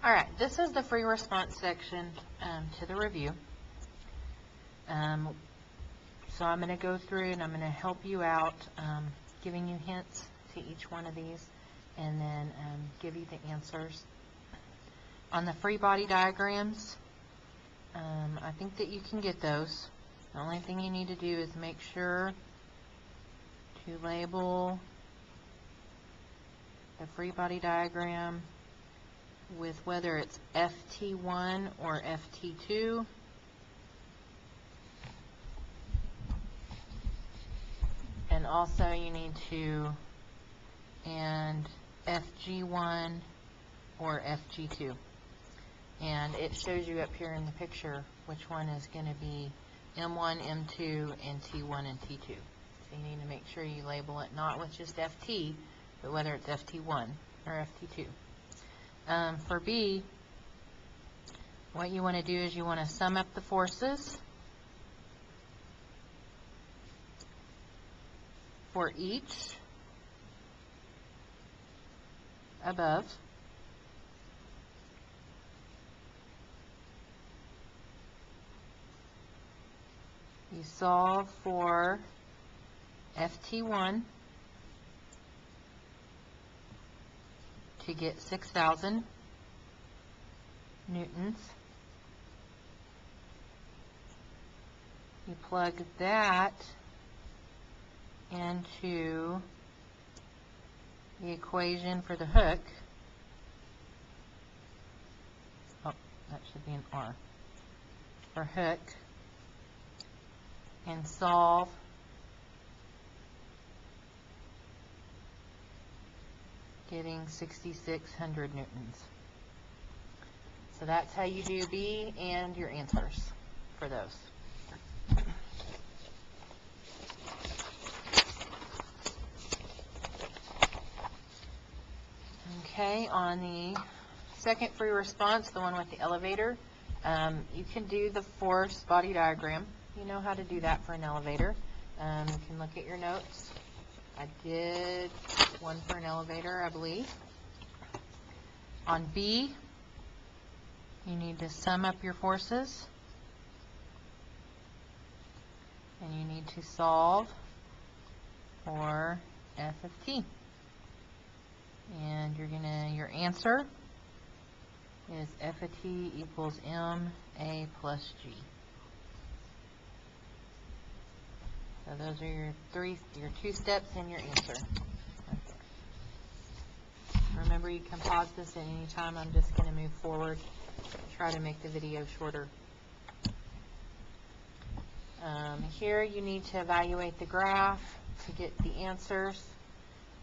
Alright, this is the free response section to the review. So I'm going to go through and I'm going to help you out, giving you hints to each one of these, and then give you the answers. On the free body diagrams, I think that you can get those. The only thing you need to do is make sure to label the free body diagram with whether it's FT1 or FT2. And also you need to and FG1 or FG2. And it shows you up here in the picture which one is going to be M1, M2, and T1 and T2. So you need to make sure you label it not with just FT, but whether it's FT1 or FT2. For B, what you want to do is you want to sum up the forces for each above. You solve for FT1 to get 6,000 newtons. You plug that into the equation for the hook. Oh, that should be an R. For hook. And solve getting 6,600 newtons. So that's how you do B and your answers for those. Okay, on the second free response, the one with the elevator, you can do the force body diagram. You know how to do that for an elevator. You can look at your notes. I did one for an elevator, I believe. On B, you need to sum up your forces. And you need to solve for F of T. And your answer is F of T equals MA plus G. So those are your two steps and your answer. Remember, you can pause this at any time. I'm just going to move forward, try to make the video shorter. Here you need to evaluate the graph to get the answers.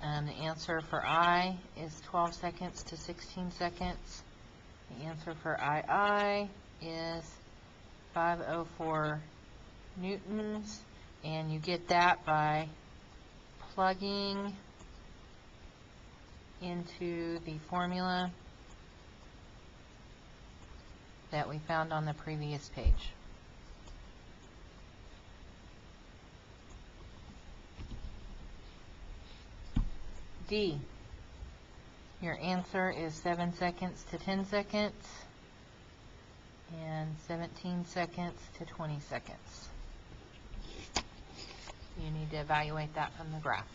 The answer for I is 12 seconds to 16 seconds. The answer for II is 504 newtons. And you get that by plugging into the formula that we found on the previous page. D. Your answer is 7 seconds to 10 seconds and 17 seconds to 20 seconds. You need to evaluate that from the graph.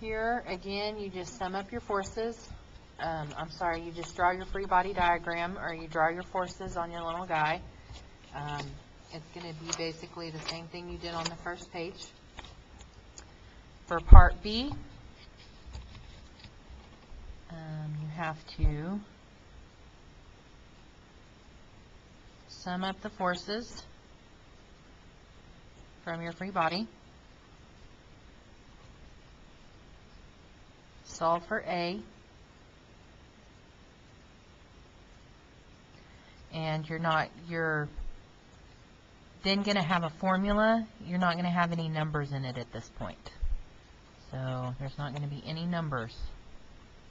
Here, again, you just sum up your forces. You just draw your free body diagram, or you draw your forces on your little guy. It's going to be basically the same thing you did on the first page. For part B, you have to sum up the forces from your free body, solve for A, and you're then going to have a formula. You're not going to have any numbers in it at this point. So there's not going to be any numbers.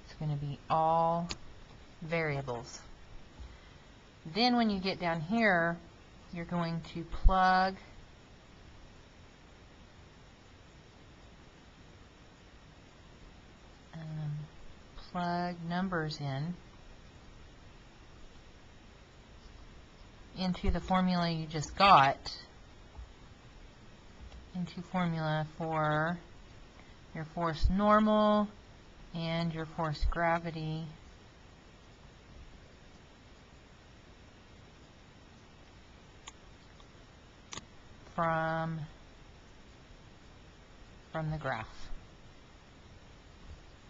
It's going to be all variables. Then when you get down here, you're going to plug plug numbers into the formula you just got, into formula for your force normal and your force gravity from the graph.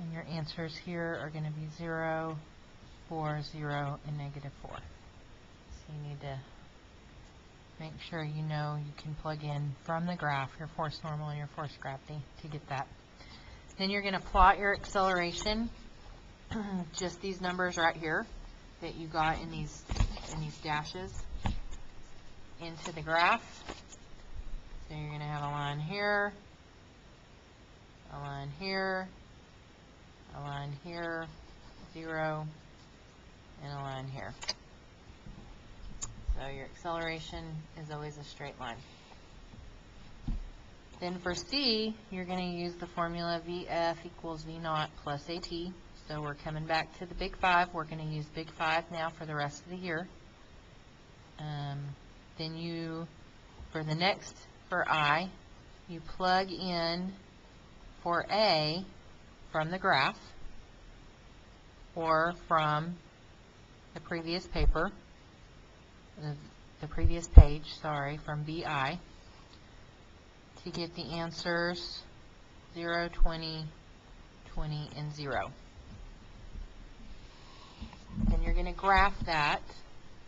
And your answers here are going to be 0, 4, 0, and negative 4. So you need to make sure you know you can plug in from the graph your force normal and your force gravity to get that. Then you're going to plot your acceleration, just these numbers right here that you got in these dashes, into the graph. So you're going to have a line here, a line here, a line here, 0, and a line here. So your acceleration is always a straight line. Then for C, you're going to use the formula VF equals V naught plus AT. So we're coming back to the big 5. We're going to use big 5 now for the rest of the year. Then you, for I, you plug in for A from the graph or from the previous paper, the previous page, sorry, from BI, to get the answers 0, 20, 20, and 0. Then you're going to graph that,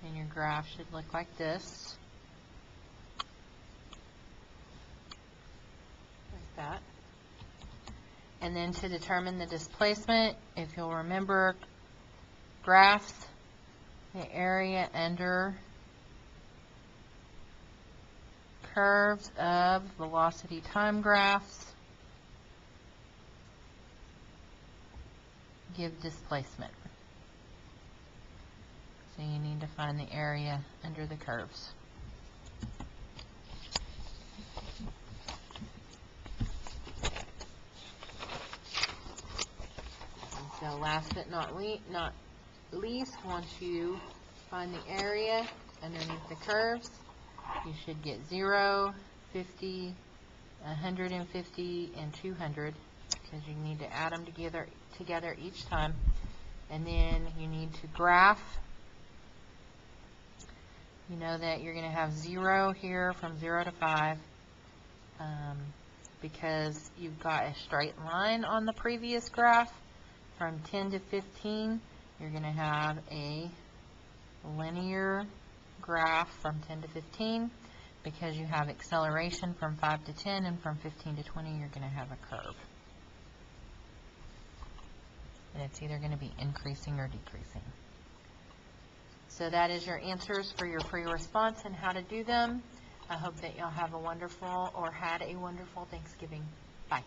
and your graph should look like this. Like that. And then to determine the displacement, if you'll remember, graphs, the area under curves of velocity time graphs give displacement. So you need to find the area under the curves. And so last but not least, once you find the area underneath the curves, you should get 0, 50, 150, and 200, because you need to add them together each time. And then you need to graph. You know that you're going to have 0 here from 0 to 5 because you've got a straight line on the previous graph. From 10 to 15, you're going to have a linear graph from 10 to 15. Because you have acceleration from 5 to 10, and from 15 to 20, you're going to have a curve. And it's either going to be increasing or decreasing. So that is your answers for your free response and how to do them. I hope that y'all have a wonderful or had a wonderful Thanksgiving. Bye.